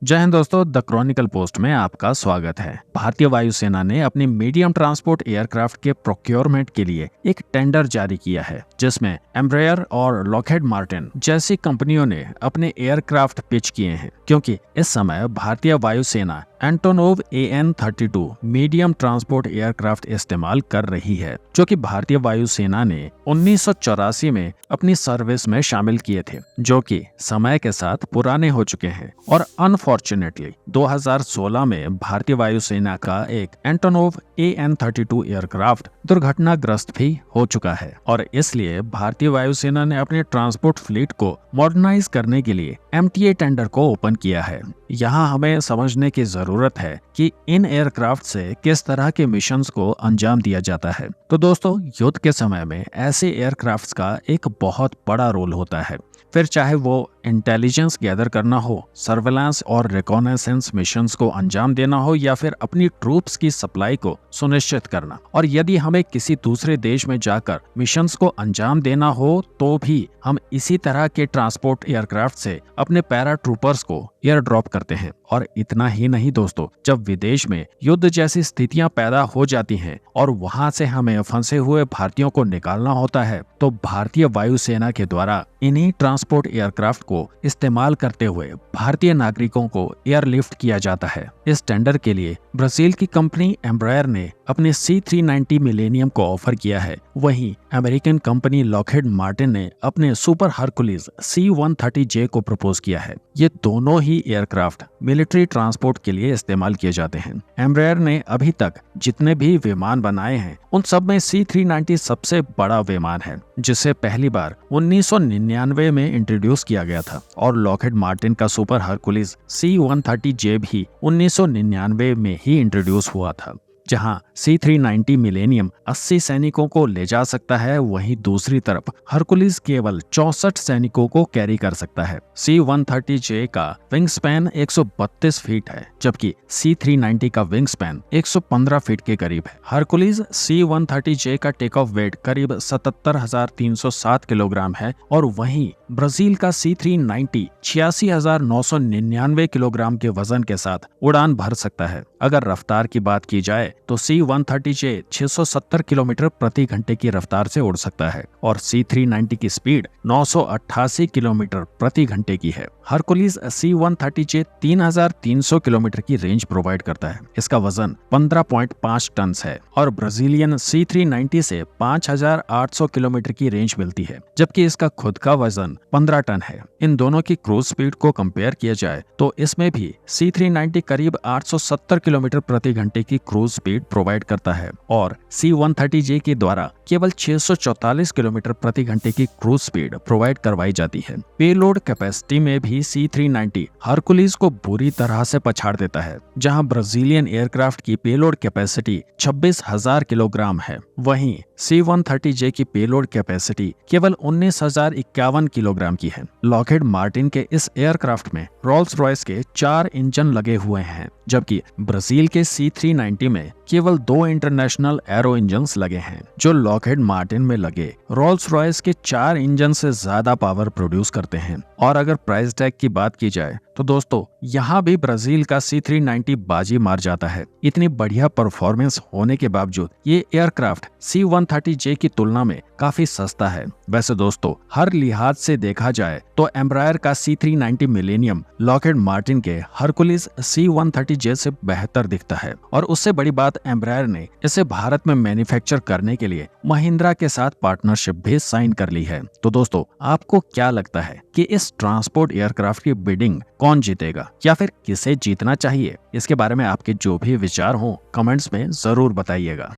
जय हिंद दोस्तों, the Chronicle post में आपका स्वागत है। भारतीय वायुसेना ने अपनी मीडियम ट्रांसपोर्ट एयरक्राफ्ट के प्रोक्योरमेंट के लिए एक टेंडर जारी किया है, जिसमें एम्ब्रेयर और लॉकहेड मार्टिन जैसी कंपनियों ने अपने एयरक्राफ्ट पिच किए हैं, क्योंकि इस समय भारतीय वायुसेना Antonov AN-32 medium transport aircraft इस्तेमाल कर रही है, जो कि भारतीय वायुसेना ने 1984 में अपनी सर्विस में शामिल किए थे, जो कि समय के साथ पुराने हो चुके हैं। और अनफॉर्चुनेटली 2016 में भारतीय वायुसेना का एक एंटोनोव AN-32 एयरक्राफ्ट दुर्घटनाग्रस्त भी हो चुका है, और इसलिए भारतीय वायुसेना ने अपने ट्रांसपोर्ट फ्लीट को मॉडर्नाइज करने के लिए MTA टेंडर को ओपन किया है। यहाँ हमें समझने की जरूरत है कि इन एयरक्राफ्ट से किस तरह के मिशंस को अंजाम दिया जाता है। तो दोस्तों, युद्ध के समय में ऐसे एयरक्राफ्ट्स का एक बहुत बड़ा रोल होता है, फिर चाहे वो इंटेलिजेंस गैदर करना हो, सर्वेलेंस और रिकॉनेसेंस मिशंस को अंजाम देना हो, या फिर अपनी ट्रूप्स की सप्लाई को सुनिश्चित करना। और यदि हमें किसी दूसरे देश में जाकर मिशंस को अंजाम देना हो, तो भी हम इसी तरह के ट्रांसपोर्ट एयरक्राफ्ट से अपने पैरा ट्रूपर्स को एयर ड्रॉप करते हैं। और इतना ही नहीं दोस्तों, जब विदेश में युद्ध जैसी स्थितियां पैदा हो जाती हैं और वहां से हमें फंसे हुए भारतीयों को निकालना होता है, तो भारतीय वायुसेना के द्वारा इन्हीं ट्रांसपोर्ट एयरक्राफ्ट को इस्तेमाल करते हुए भारतीय नागरिकों को एयरलिफ्ट किया जाता है। इस टेंडर के लिए ब्राजील की कंपनी एम्ब्रायर ने अपने C-390 मिलेनियम को ऑफर किया है। वहीं अमेरिकन कंपनी लॉकहेड मार्टिन ने अपने सुपर हरकुलिस C-130J को प्रपोज किया है। ये दोनों ही एयरक्राफ्ट मिलिट्री ट्रांसपोर्ट के लिए इस्तेमाल किए जाते हैं। एम्ब्रायर ने अभी तक जितने भी विमान बनाए हैं, उन सब में C-390 सबसे बड़ा विमान है, जिसे पहली बार 1999 में इंट्रोड्यूस किया गया था। और लॉकहेड मार्टिन का सुपर हरकुलिस C-130J भी 1999 में ही इंट्रोड्यूस हुआ था। जहां C-390 मिलेनियम 80 सैनिकों को ले जा सकता है, वहीं दूसरी तरफ हरकुलिस केवल 64 सैनिकों को कैरी कर सकता है। C-130J का विंग स्पैन 132 फीट है, जबकि C-390 का विंग स्पैन 115 फीट के करीब है। हरकुलिस C-130J का टेक ऑफ वेट करीब 77,307 किलोग्राम है, और वहीं ब्राजील का C-390 86,999 किलोग्राम के वजन के साथ उड़ान भर सकता है। अगर रफ्तार की बात की जाए तो C-130J 670 किलोमीटर प्रति घंटे की रफ्तार से उड़ सकता है, और C-390 की स्पीड 988 किलोमीटर प्रति घंटे की है। हरकुलिस C-130J 3,300 किलोमीटर की रेंज प्रोवाइड करता है। इसका वजन 15.5 टन है, और ब्राजीलियन C-390 से 5,800 किलोमीटर की रेंज मिलती है, जबकि इसका खुद का वजन 15 टन है। इन दोनों की क्रूज स्पीड को कंपेयर किया जाए तो इसमें भी C-390 करीब 870 किलोमीटर प्रति घंटे की क्रूज स्पीड प्रोवाइड करता है, और C-130J के द्वारा केवल 644 किलोमीटर प्रति घंटे की क्रूज स्पीड प्रोवाइड करवाई जाती है। पेलोड कैपेसिटी में भी C-390 हरकुलिस को बुरी तरह से पछाड़ देता है। जहां ब्राजीलियन एयरक्राफ्ट की पेलोड कैपेसिटी 26,000 किलोग्राम है, वहीं C-130J की पेलोड कैपेसिटी केवल 19,051 किलोग्राम की है। लॉकहेड मार्टिन के इस एयरक्राफ्ट में रोल्स रॉयस के 4 इंजन लगे हुए हैं, जबकि ब्राजील के C-390 में केवल 2 इंटरनेशनल एरो इंजन्स लगे हैं, जो लॉकहेड मार्टिन में लगे रोल्स रॉयस के 4 इंजन से ज्यादा पावर प्रोड्यूस करते हैं। और अगर प्राइस टैग की बात की जाए तो दोस्तों, यहाँ भी ब्राजील का C-390 बाजी मार जाता है। इतनी बढ़िया परफॉर्मेंस होने के बावजूद ये एयरक्राफ्ट C-130J की तुलना में काफी सस्ता है। वैसे दोस्तों, हर लिहाज से देखा जाए तो एम्ब्रायर का C-390 मिलेनियम लॉकहेड मार्टिन के हरकुलिस C-130J से बेहतर दिखता है, और उससे बड़ी बात, एम्ब्रायर ने इसे भारत में मैन्युफैक्चर करने के लिए महिंद्रा के साथ पार्टनरशिप भी साइन कर ली है। तो दोस्तों, आपको क्या लगता है कि इस ट्रांसपोर्ट एयरक्राफ्ट की बिडिंग कौन जीतेगा, या फिर किसे जीतना चाहिए? इसके बारे में आपके जो भी विचार हो, कमेंट्स में जरूर बताइएगा।